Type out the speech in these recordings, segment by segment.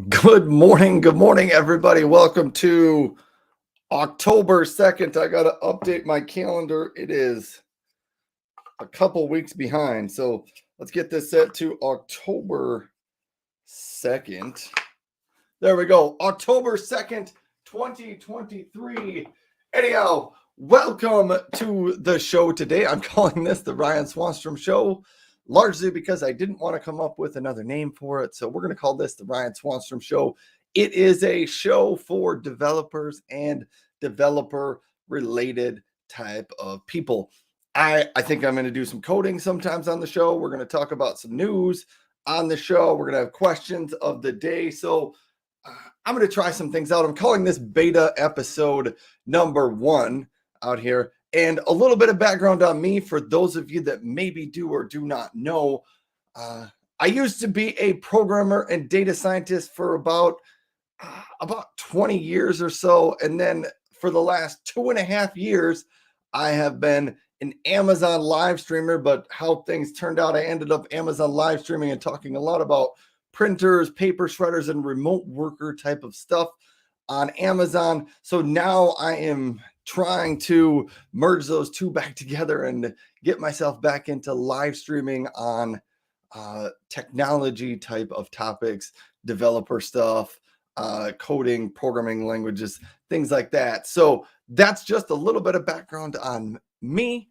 Good morning, everybody. Welcome to October 2nd. I got to update my calendar. It is a couple weeks behind. So let's get this set to October 2nd. There we go. October 2nd, 2023. Anyhow, welcome to the show today. I'm calling this the Ryan Swanstrom Show, largely because I didn't want to come up with another name for it. So we're going to call this the Ryan Swanstrom Show. It is a show for developers and developer related type of people. I think I'm going to do some coding sometimes on the show. We're going to talk about some news on the show. We're going to have questions of the day. So I'm going to try some things out. I'm calling this beta episode number 1 out here. And a little bit of background on me for those of you that maybe do or do not know. I used to be a programmer and data scientist for about 20 years or so. And then for the last 2.5 years, I have been an Amazon live streamer. But how things turned out, I ended up Amazon live streaming and talking a lot about printers, paper shredders, and remote worker type of stuff on Amazon. So now I am trying to merge those two back together and get myself back into live streaming on technology type of topics, developer stuff, coding, programming languages, things like that. So that's just a little bit of background on me.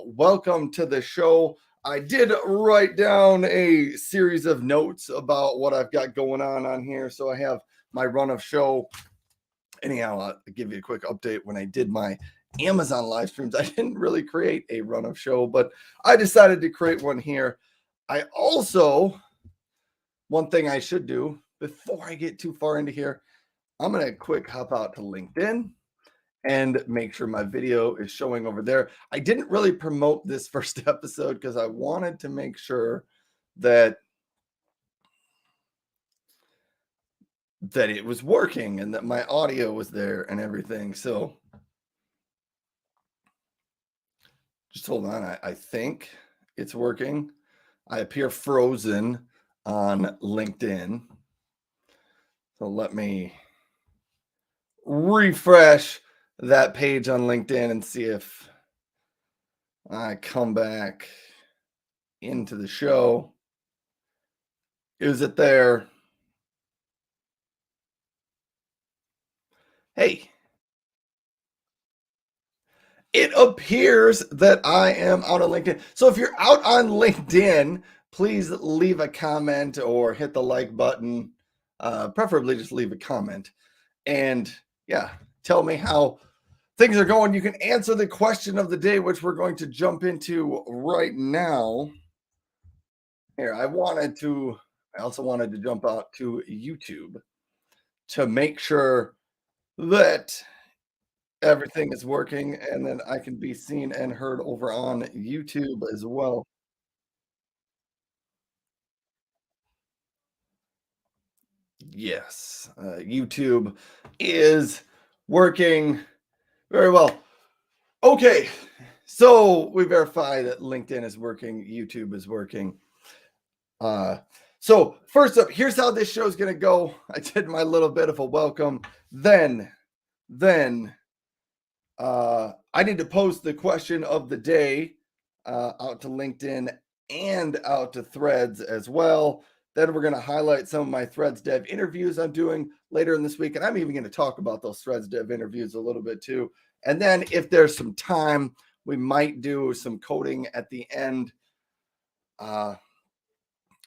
Welcome to the show. I did write down a series of notes about what I've got going on here. So I have my run of show. Anyhow, I'll give you a quick update. When I did my Amazon live streams, I didn't really create a run of show, but I decided to create one here. I also, one thing I should do before I get too far into here, I'm going to quick hop out to LinkedIn and make sure my video is showing over there. I didn't really promote this first episode because I wanted to make sure that it was working and that my audio was there and everything. So just hold on. I think it's working. I appear frozen on LinkedIn. So let me refresh that page on LinkedIn and see if I come back into the show. Is it there? Hey, it appears that I am out on LinkedIn. So if you're out on LinkedIn, please leave a comment or hit the like button. Preferably just leave a comment. And yeah, tell me how things are going. You can answer the question of the day, which we're going to jump into right now. Here, I also wanted to jump out to YouTube to make sure that everything is working and then I can be seen and heard over on YouTube as well. Yes, YouTube is working very well. Okay, so we verify that LinkedIn is working, YouTube is working. So first up, here's how this show is going to go. I did my little bit of a welcome. Then I need to post the question of the day out to LinkedIn and out to Threads as well. Then we're going to highlight some of my Threads dev interviews I'm doing later in this week. And I'm even going to talk about those Threads dev interviews a little bit too. And then if there's some time, we might do some coding at the end.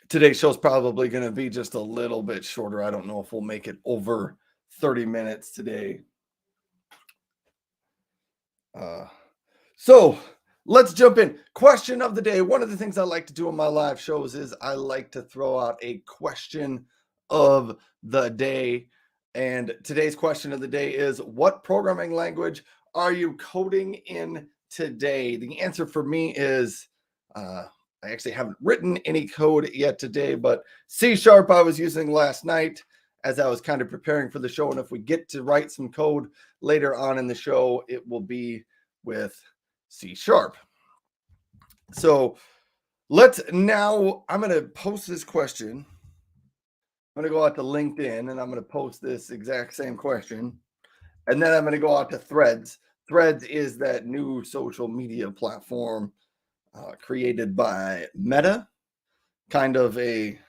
Today's show is probably going to be just a little bit shorter. I don't know if we'll make it over 30 minutes today. So let's jump in. Question of the day. One of the things I like to do on my live shows is I like to throw out a question of the day. And today's question of the day is, what programming language are you coding in today? The answer for me is, I actually haven't written any code yet today, but C# I was using last night as I was kind of preparing for the show. And if we get to write some code later on in the show, it will be with C#. So I'm going to post this question I'm going to go out to LinkedIn and I'm going to post this exact same question. And then I'm going to go out to Threads. Threads is that new social media platform created by Meta, kind of a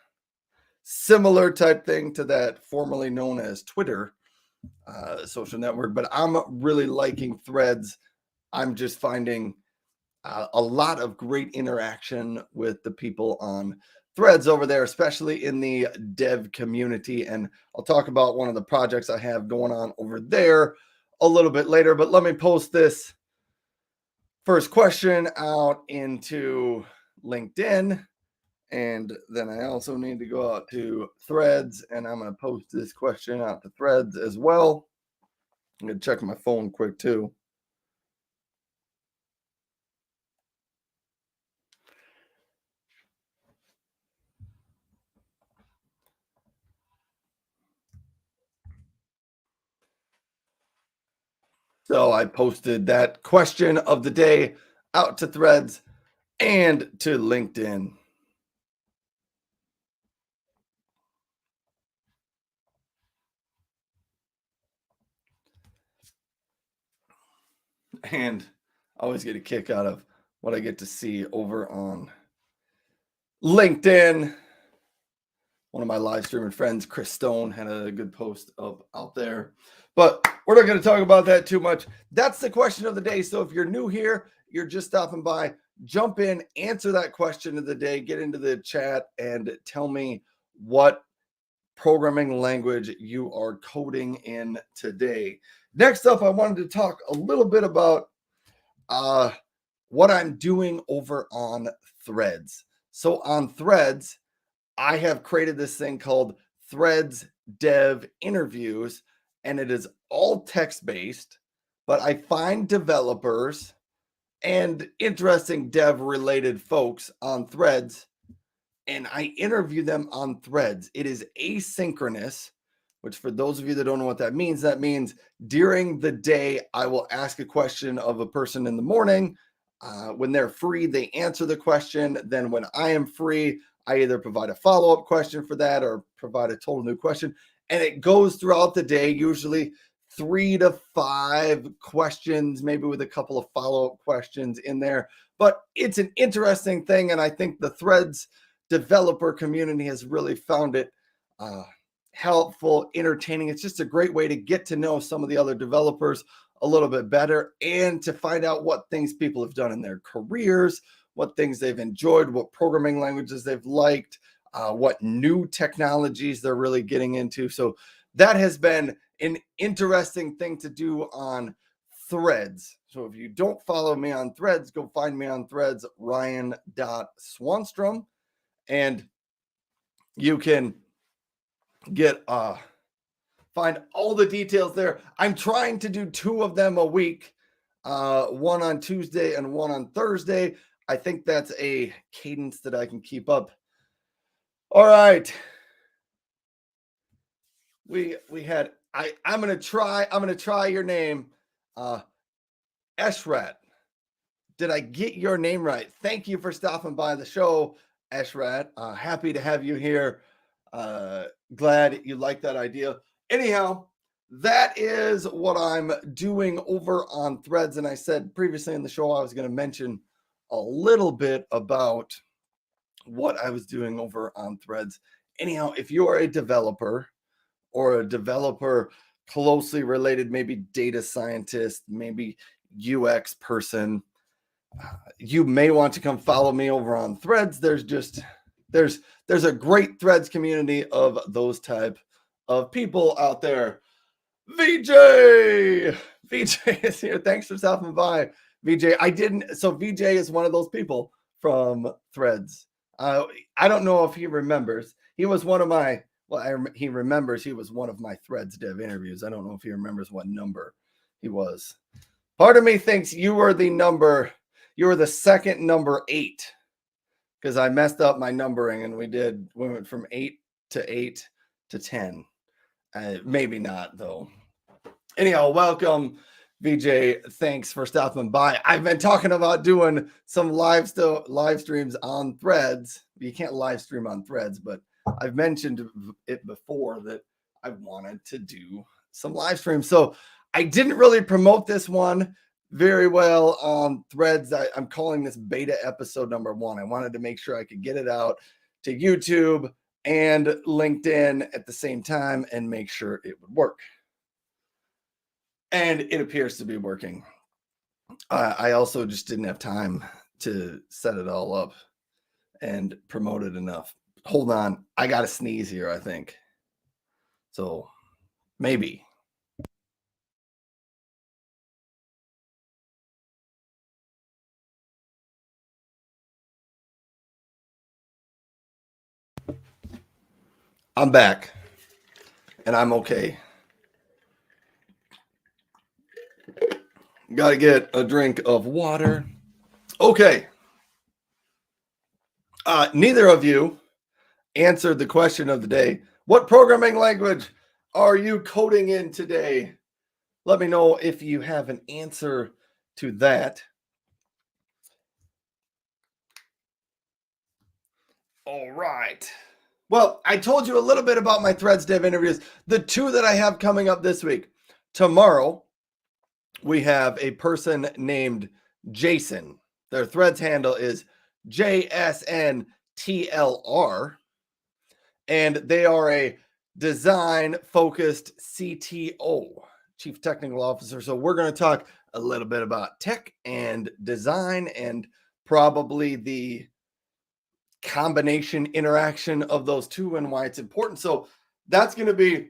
similar type thing to that formerly known as Twitter social network. But I'm really liking Threads. I'm just finding a lot of great interaction with the people on Threads over there, especially in the dev community. And I'll talk about one of the projects I have going on over there a little bit later. But let me post this first question out into LinkedIn. And then I also need to go out to Threads, and I'm going to post this question out to Threads as well. I'm going to check my phone quick too. So I posted that question of the day out to Threads and to LinkedIn. And I always get a kick out of what I get to see over on LinkedIn. One of my live streaming friends, Chris Stone, had a good post up out there. But we're not going to talk about that too much. That's the question of the day. So if you're new here, you're just stopping by, jump in, answer that question of the day, get into the chat, and tell me what programming language you are coding in today. Next up, I wanted to talk a little bit about what I'm doing over on Threads. So on Threads, I have created this thing called Threads Dev Interviews, and it is all text-based, but I find developers and interesting dev-related folks on Threads, and I interview them on Threads. It is asynchronous, which for those of you that don't know what that means during the day, I will ask a question of a person in the morning. When they're free, they answer the question. Then when I am free, I either provide a follow-up question for that or provide a total new question. And it goes throughout the day, usually 3 to 5 questions, maybe with a couple of follow-up questions in there. But it's an interesting thing. And I think the Threads developer community has really found it helpful, entertaining. It's just a great way to get to know some of the other developers a little bit better and to find out what things people have done in their careers, what things they've enjoyed, what programming languages they've liked, what new technologies they're really getting into. So that has been an interesting thing to do on Threads. So if you don't follow me on Threads, go find me on Threads, Ryan.Swanstrom, and you can get find all the details there. I'm trying to do 2 of them a week, one on Tuesday and one on Thursday. I think that's a cadence that I can keep up. All right. We had I'm gonna try your name. Eshrat. Did I get your name right? Thank you for stopping by the show, Eshrat. Happy to have you here. Glad you like that idea. Anyhow, that is what I'm doing over on Threads. And I said previously in the show, I was going to mention a little bit about what I was doing over on Threads. Anyhow, if you are a developer or a developer closely related, maybe data scientist, maybe UX person, you may want to come follow me over on Threads. There's a great Threads community of those type of people out there. VJ is here. Thanks for stopping by, VJ. VJ is one of those people from Threads. I don't know if he remembers. He was one of my, he remembers he was one of my Threads dev interviews. I don't know if he remembers what number he was. Part of me thinks you were the second number 8, because I messed up my numbering and we went from 8 to 10. Maybe not though. Anyhow, welcome, VJ. Thanks for stopping by. I've been talking about doing some live streams on Threads. You can't live stream on Threads, but I've mentioned it before that I wanted to do some live streams. So I didn't really promote this one very well on Threads. I'm calling this beta episode number 1. I wanted to make sure I could get it out to YouTube and LinkedIn at the same time and make sure it would work. And it appears to be working. I also just didn't have time to set it all up and promote it enough. Hold on. I got to sneeze here, I think. So maybe. I'm back and I'm okay. Got to get a drink of water. Okay. Neither of you answered the question of the day. What programming language are you coding in today? Let me know if you have an answer to that. All right. Well, I told you a little bit about my Threads Dev interviews. The 2 that I have coming up this week. Tomorrow, we have a person named Jason. Their Threads handle is JSNTLR. And they are a design-focused CTO, Chief Technical Officer. So we're going to talk a little bit about tech and design and probably the combination interaction of those two and why it's important. So that's going to be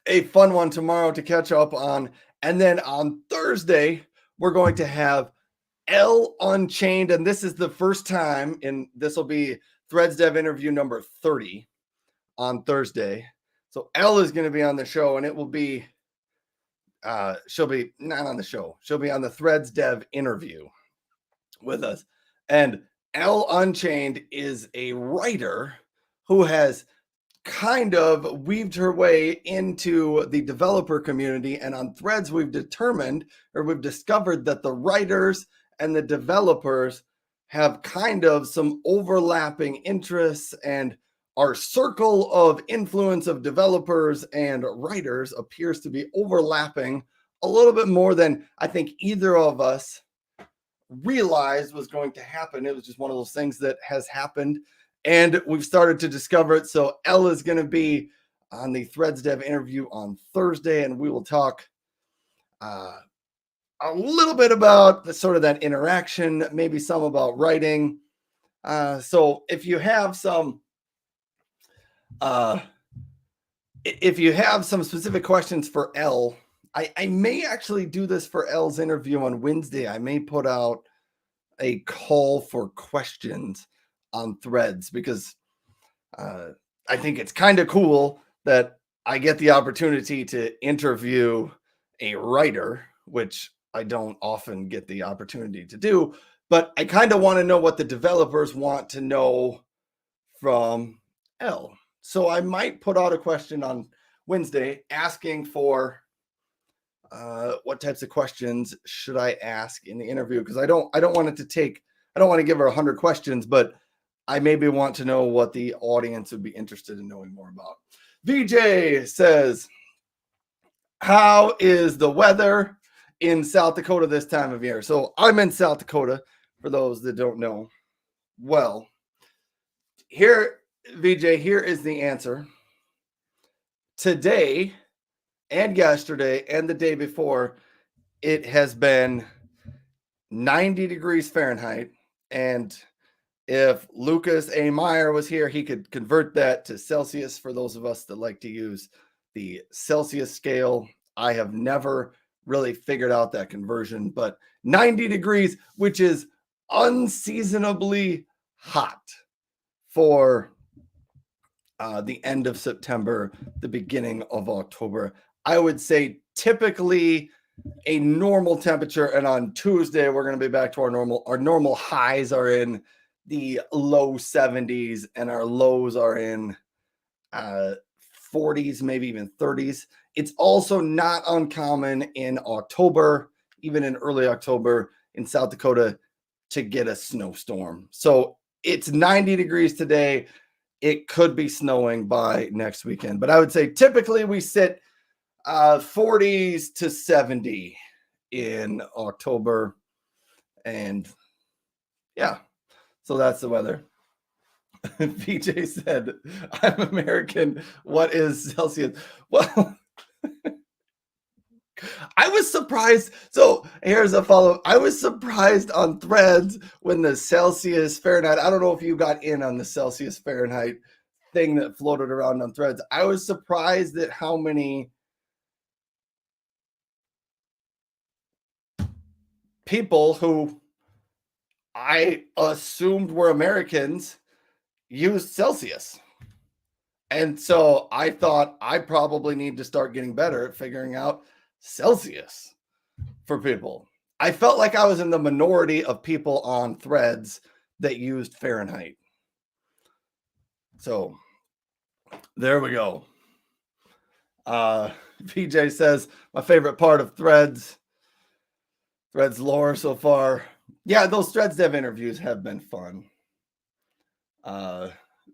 a fun one tomorrow to catch up on. And then on Thursday, we're going to have L Unchained. And this is the first time, and this will be Threads Dev interview number 30 on Thursday. So L is going to be on the show, and it will be, she'll be not on the show. She'll be on the Threads Dev interview with us. And L Unchained is a writer who has kind of weaved her way into the developer community. And on Threads, we've discovered that the writers and the developers have kind of some overlapping interests, and our circle of influence of developers and writers appears to be overlapping a little bit more than I think either of us realized was going to happen. It was just one of those things that has happened, and we've started to discover it. So Elle is going to be on the Threads Dev interview on Thursday, and we will talk a little bit about the sort of that interaction, maybe some about writing. So if you have some specific questions for Elle, I may actually do this for Elle's interview on Wednesday. I may put out a call for questions on Threads because I think it's kind of cool that I get the opportunity to interview a writer, which I don't often get the opportunity to do, but I kind of want to know what the developers want to know from Elle. So I might put out a question on Wednesday asking for what types of questions should I ask in the interview, because I don't want to give her 100 questions, but I maybe want to know what the audience would be interested in knowing more about. VJ says, how is the weather in South Dakota this time of year? So I'm in South Dakota, for those that don't know. Well, here, VJ, here is the answer. Today and yesterday and the day before, it has been 90 degrees Fahrenheit. And if Lucas A. Meyer was here, he could convert that to Celsius for those of us that like to use the Celsius scale. I have never really figured out that conversion, but 90 degrees, which is unseasonably hot for the end of September, the beginning of October. I would say typically a normal temperature, and on Tuesday we're going to be back to our normal. Our normal highs are in the low 70s, and our lows are in 40s, maybe even 30s. It's also not uncommon in October, even in early October in South Dakota, to get a snowstorm. So it's 90 degrees today. it could be snowing by next weekend. But I would say typically we sit 40s to 70 in October. And yeah, so that's the weather. VJ said, I'm American. What is Celsius? Well, I was surprised. So here's a follow. I was surprised on Threads when the Celsius Fahrenheit. I don't know if you got in on the Celsius Fahrenheit thing that floated around on Threads. I was surprised at how many people who I assumed were Americans used Celsius. And so I thought I probably need to start getting better at figuring out Celsius for people. I felt like I was in the minority of people on Threads that used Fahrenheit. So there we go. VJ says, my favorite part of Threads lore so far. Yeah, those Threads dev interviews have been fun.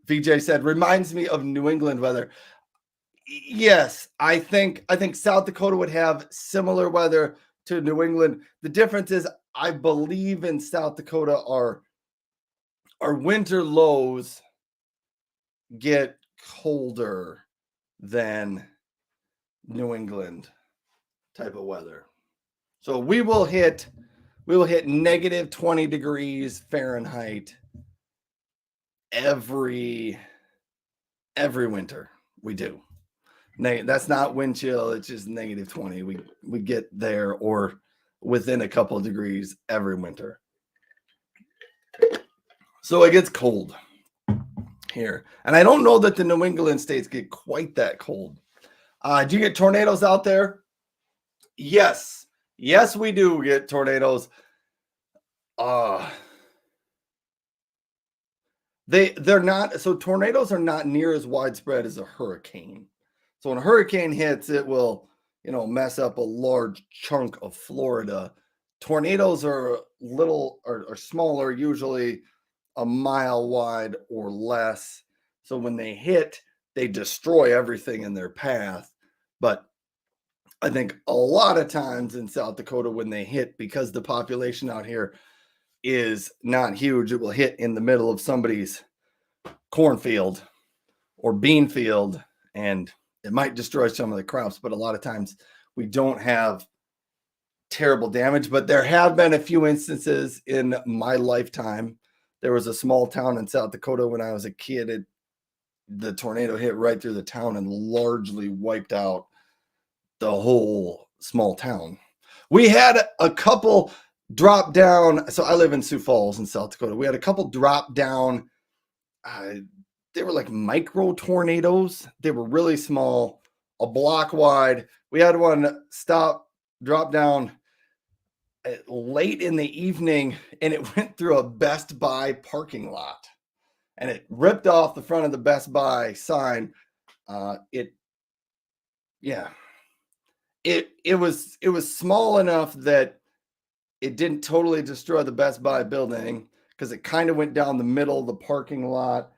VJ said, reminds me of New England weather. Yes, I think South Dakota would have similar weather to New England. The difference is I believe in South Dakota our winter lows get colder than New England type of weather. So we will hit negative 20 degrees Fahrenheit every winter. We do. That's not wind chill, it's just negative 20. We get there or within a couple of degrees every winter. So it gets cold here. And I don't know that the New England states get quite that cold. Do you get tornadoes out there? Yes. Yes, we do get tornadoes. They're not, so tornadoes are not near as widespread as a hurricane. So when a hurricane hits, it will, mess up a large chunk of Florida. Tornadoes are little or smaller, usually a mile wide or less. So when they hit, they destroy everything in their path. But I think a lot of times in South Dakota, when they hit, because the population out here is not huge, it will hit in the middle of somebody's cornfield or bean field, and it might destroy some of the crops. But a lot of times we don't have terrible damage. But there have been a few instances in my lifetime. There was a small town in South Dakota when I was a kid. The tornado hit right through the town and largely wiped out the whole small town. We had a couple drop down. So I live in Sioux Falls in South Dakota. We had a couple drop down. They were like micro tornadoes. They were really small, a block wide. We had one drop down late in the evening, and it went through a Best Buy parking lot, and it ripped off the front of the Best Buy sign. It was small enough that it didn't totally destroy the Best Buy building, because it kind of went down the middle of the parking lot,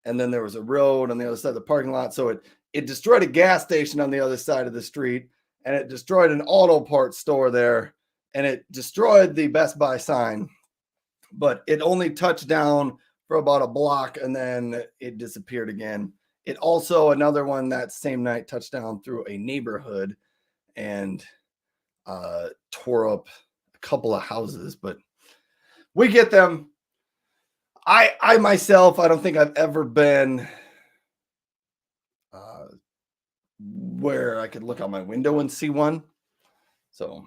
and then there was a road on the other side of the parking lot. So it destroyed a gas station on the other side of the street, and it destroyed an auto parts store there, and it destroyed the Best Buy sign. But it only touched down for about a block, and then it disappeared again. It also, another one that same night, touched down through a neighborhood and tore up a couple of houses. But we get them. I myself, I don't think I've ever been where I could look out my window and see one. So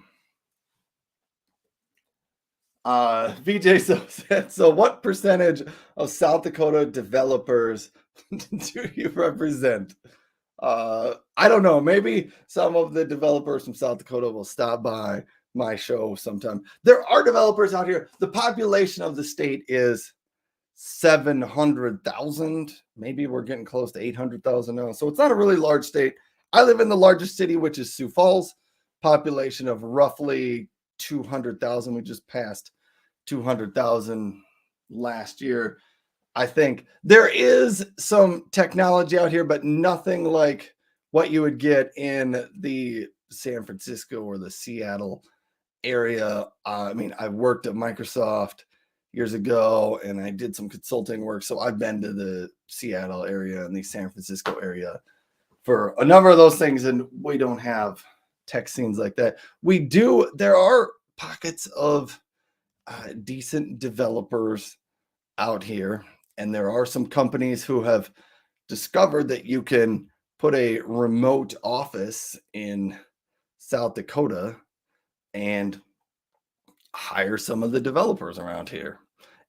VJ said, so what percentage of South Dakota developers do you represent? I don't know. Maybe some of the developers from South Dakota will stop by my show sometime. There are developers out here. The population of the state is 700,000. Maybe we're getting close to 800,000 now. So it's not a really large state. I live in the largest city, which is Sioux Falls, population of roughly 200,000. We just passed 200,000 last year. I think there is some technology out here, but nothing like what you would get in the San Francisco or the Seattle area. I mean, I worked at Microsoft years ago and I did some consulting work. So I've been to the Seattle area and the San Francisco area for a number of those things. And we don't have tech scenes like that. We do, there are pockets of decent developers out here. And there are some companies who have discovered that you can put a remote office in South Dakota and hire some of the developers around here.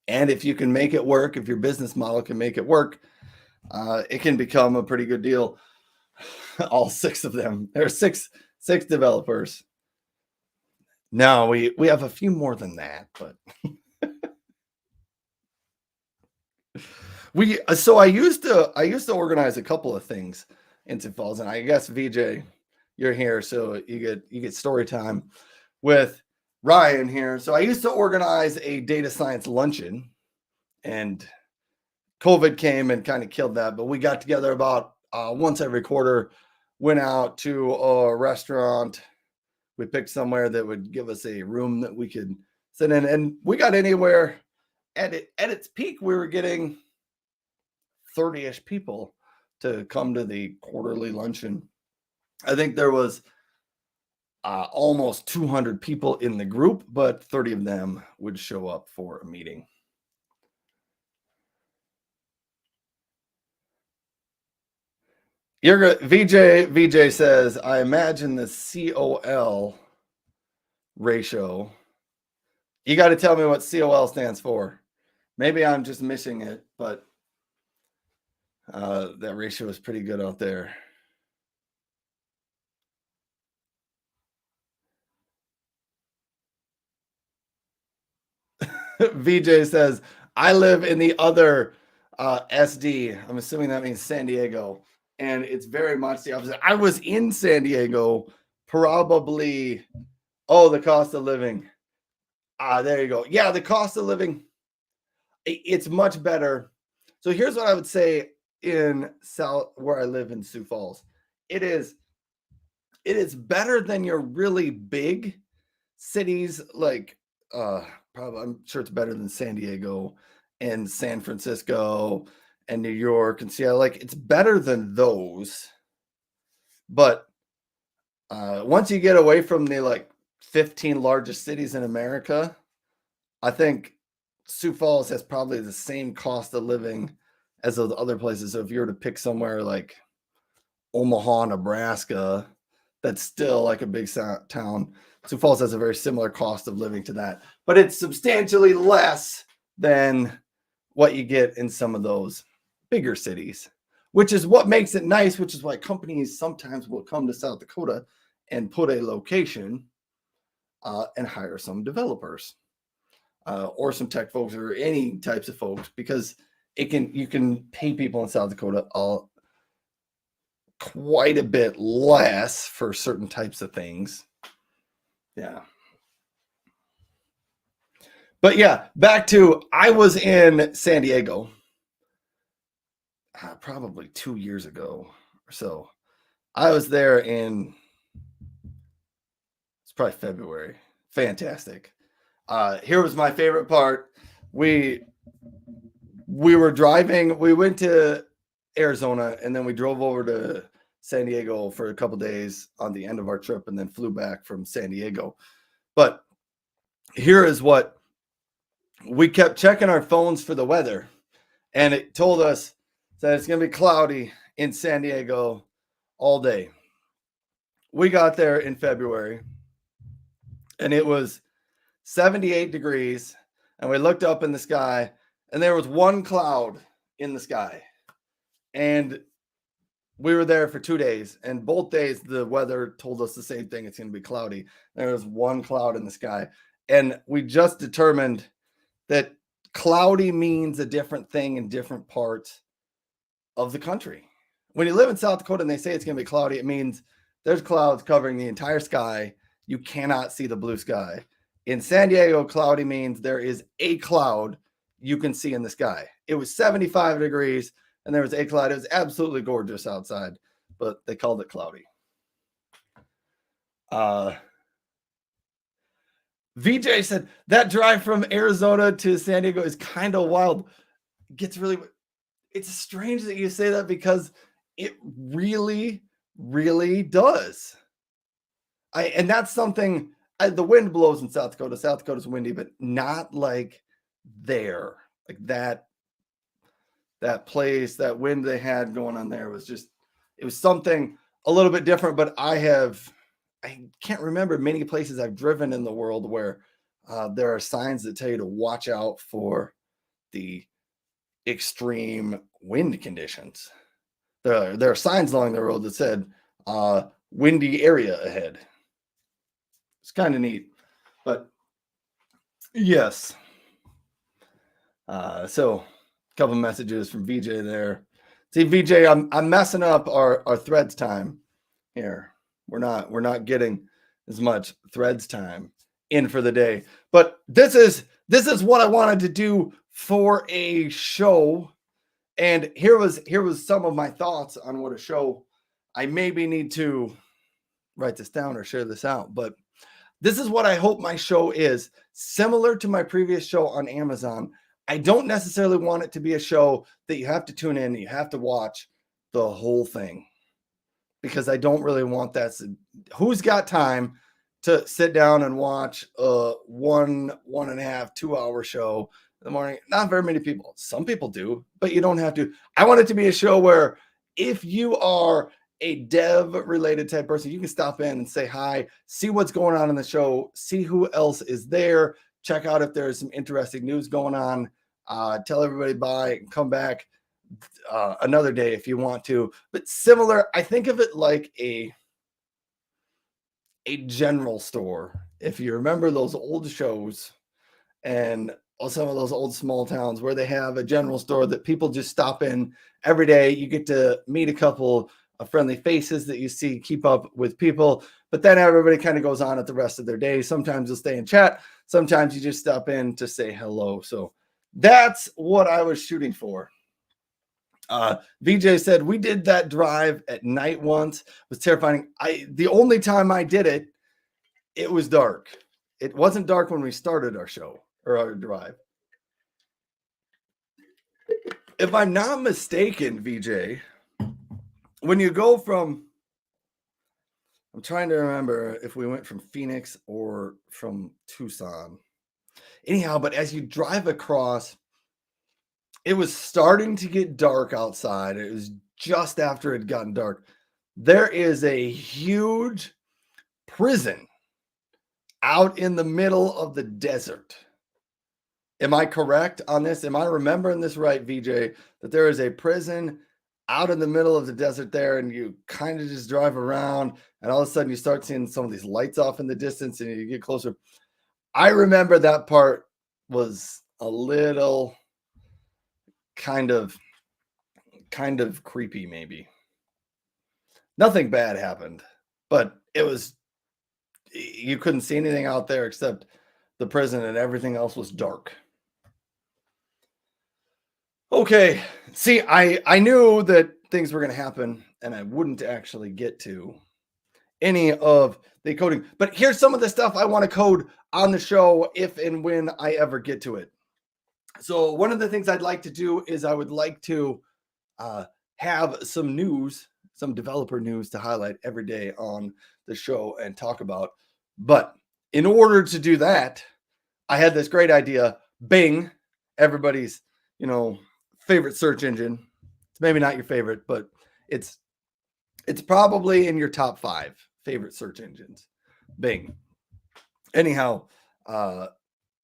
And if you can make it work, if your business model can make it work, it can become a pretty good deal. All six of them. There are six developers. No, we have a few more than that, but so I used to organize a couple of things in Sioux Falls, and I guess VJ, you're here, so you get story time with Ryan here. So I used to organize a data science luncheon, and COVID came and kind of killed that. But we got together about once every quarter, went out to a restaurant. We picked somewhere that would give us a room that we could sit in, and we got anywhere at its peak. We were getting 30-ish people to come to the quarterly luncheon. I think there was almost 200 people in the group, but 30 of them would show up for a meeting. VJ says, I imagine the COL ratio. You got to tell me what COL stands for. Maybe I'm just missing it, but that ratio is pretty good out there. VJ says, I live in the other SD. I'm assuming that means San Diego. And it's very much the opposite. I was in San Diego, probably, the cost of living. There you go. Yeah, the cost of living, it's much better. So here's what I would say in South, where I live in Sioux Falls. It is better than your really big cities like probably, I'm sure it's better than San Diego and San Francisco and New York and Seattle. Like, it's better than those. But once you get away from the like 15 largest cities in America, I think Sioux Falls has probably the same cost of living as those other places. So if you were to pick somewhere like Omaha, Nebraska, that's still like a big town. Sioux Falls has a very similar cost of living to that, but it's substantially less than what you get in some of those bigger cities, which is what makes it nice, which is why companies sometimes will come to South Dakota and put a location and hire some developers or some tech folks or any types of folks, because you can pay people in South Dakota quite a bit less for certain types of things. Yeah. But yeah, back to, I was in San Diego probably 2 years ago or so. I was there it's probably February. Fantastic. Here was my favorite part. We were driving, we went to Arizona, and then we drove over to San Diego for a couple days on the end of our trip, and then flew back from San Diego. But here is what we kept checking our phones for the weather, and it told us that it's going to be cloudy in San Diego all day. We got there in February, and it was 78 degrees, and we looked up in the sky, and there was one cloud in the sky. And we were there for 2 days, and both days the weather told us the same thing. It's going to be cloudy. There was one cloud in the sky, and we just determined that cloudy means a different thing in different parts of the country. When you live in South Dakota and they say it's going to be cloudy, it means there's clouds covering the entire sky. You cannot see the blue sky. In San Diego, cloudy means there is a cloud you can see in the sky. It was 75 degrees and there was a cloud. It was absolutely gorgeous outside, but they called it cloudy. VJ said that drive from Arizona to San Diego is kind of wild. It's strange that you say that because it really, really does. And that's something, the wind blows in South Dakota. South Dakota's windy, but not like there. Like that place, that wind they had going on there was just, it was something a little bit different. But I can't remember many places I've driven in the world where there are signs that tell you to watch out for the extreme wind conditions. There are signs along the road that said windy area ahead. It's kind of neat, but yes. So a couple messages from VJ there. See, VJ, I'm messing up our threads time here. We're not getting as much threads time in for the day, but this is what I wanted to do for a show. And here was some of my thoughts on what a show. I maybe need to write this down or share this out, but this is what I hope my show is. Similar to my previous show on Amazon, I don't necessarily want it to be a show that you have to tune in, you have to watch the whole thing, because I don't really want that. Who's got time to sit down and watch a 1.5, 2 hour show in the morning? Not very many people. Some people do, but you don't have to. I want it to be a show where if you are a dev related type person, you can stop in and say hi, see what's going on in the show, see who else is there, check out if there's some interesting news going on, tell everybody bye, and come back another day if you want to. But similar, I think of it like a general store. If you remember those old shows and some of those old small towns where they have a general store that people just stop in every day, you get to meet a couple of friendly faces that you see, keep up with people, but then everybody kind of goes on at the rest of their day. Sometimes you'll stay and chat. Sometimes you just stop in to say hello. So that's what I was shooting for. VJ said we did that drive at night once. It was terrifying. The only time I did it, it was dark. It wasn't dark when we started our show or our drive. If I'm not mistaken, VJ, when you go from, I'm trying to remember if we went from Phoenix or from Tucson. Anyhow, but as you drive across, it was starting to get dark outside. It was just after it had gotten dark. There is a huge prison out in the middle of the desert. Am I correct on this? Am I remembering this right, VJ, that there is a prison out in the middle of the desert there, and you kind of just drive around and all of a sudden you start seeing some of these lights off in the distance and you get closer. I remember that part was a little kind of creepy, maybe. Nothing bad happened, but you couldn't see anything out there except the prison, and everything else was dark. Okay, see, I knew that things were going to happen and I wouldn't actually get to any of the coding, but here's some of the stuff I want to code on the show if and when I ever get to it. So one of the things I'd like to do is I would like to have some news, some developer news to highlight every day on the show and talk about. But in order to do that, I had this great idea. Bing, everybody's, favorite search engine. It's maybe not your favorite, but it's probably in your top 5 favorite search engines. Bing. Anyhow, I'm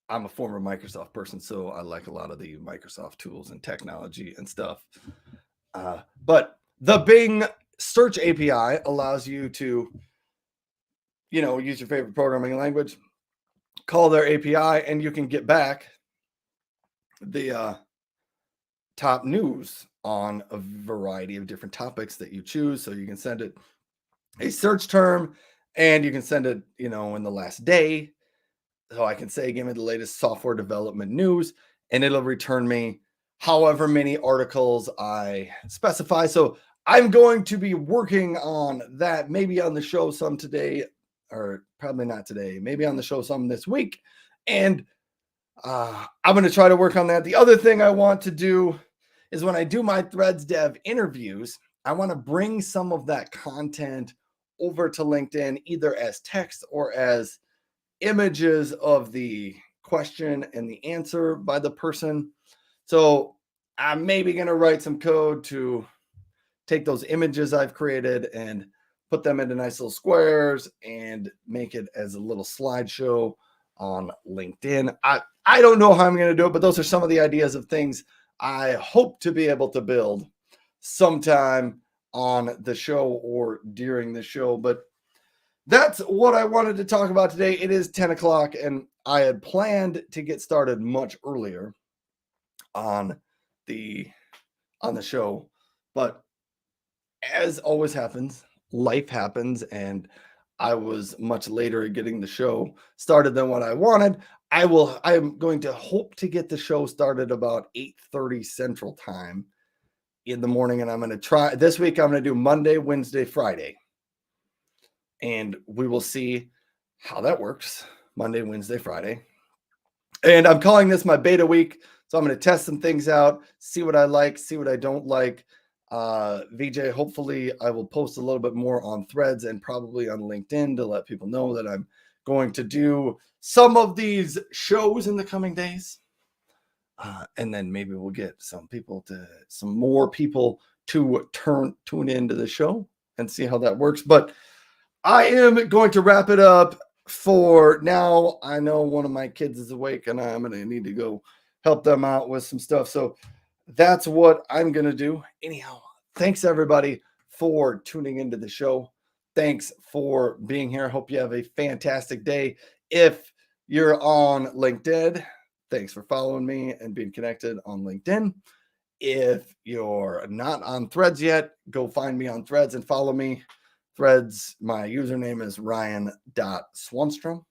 a former Microsoft person, so I like a lot of the Microsoft tools and technology and stuff. But the Bing search API allows you to, use your favorite programming language, call their API, and you can get back the top news on a variety of different topics that you choose. So you can send it a search term and you can send it, in the last day. So I can say, give me the latest software development news. and it'll return me however many articles I specify. So I'm going to be working on that, maybe on the show some today, or probably not today, maybe on the show some this week. And I'm going to try to work on that. The other thing I want to do is when I do my Threads Dev interviews, I want to bring some of that content over to LinkedIn, either as text or as images of the question and the answer by the person. So I'm maybe going to write some code to take those images I've created and put them into nice little squares and make it as a little slideshow on LinkedIn. I don't know how I'm going to do it, but those are some of the ideas of things I hope to be able to build sometime on the show or during the show. But that's what I wanted to talk about today. It is 10 o'clock, and I had planned to get started much earlier on the show, but as always happens, life happens, and I was much later at getting the show started than what I wanted. I'm going to hope to get the show started about 8:30 Central Time in the morning, and I'm going to try this week. I'm going to do Monday, Wednesday, Friday, and we will see how that works. Monday, Wednesday, Friday. And I'm calling this my beta week. So I'm going to test some things out, see what I like, see what I don't like. VJ, hopefully I will post a little bit more on Threads and probably on LinkedIn to let people know that I'm going to do some of these shows in the coming days. And then maybe we'll get some more people to tune into the show and see how that works. But I am going to wrap it up for now. I know one of my kids is awake and I'm going to need to go help them out with some stuff. So that's what I'm going to do. Anyhow, thanks everybody for tuning into the show. Thanks for being here. Hope you have a fantastic day. If you're on LinkedIn, thanks for following me and being connected on LinkedIn. If you're not on Threads yet, go find me on Threads and follow me. Threads, my username is ryan.swanstrom,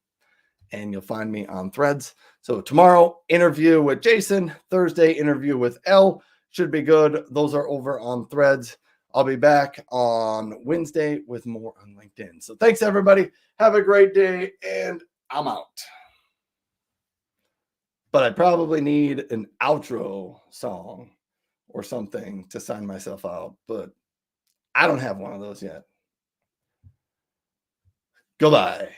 and you'll find me on Threads. So tomorrow, interview with Jason. Thursday, interview with Elle. Should be good. Those are over on Threads. I'll be back on Wednesday with more on LinkedIn. So thanks, everybody. Have a great day, and I'm out. But I probably need an outro song or something to sign myself out, but I don't have one of those yet. Goodbye.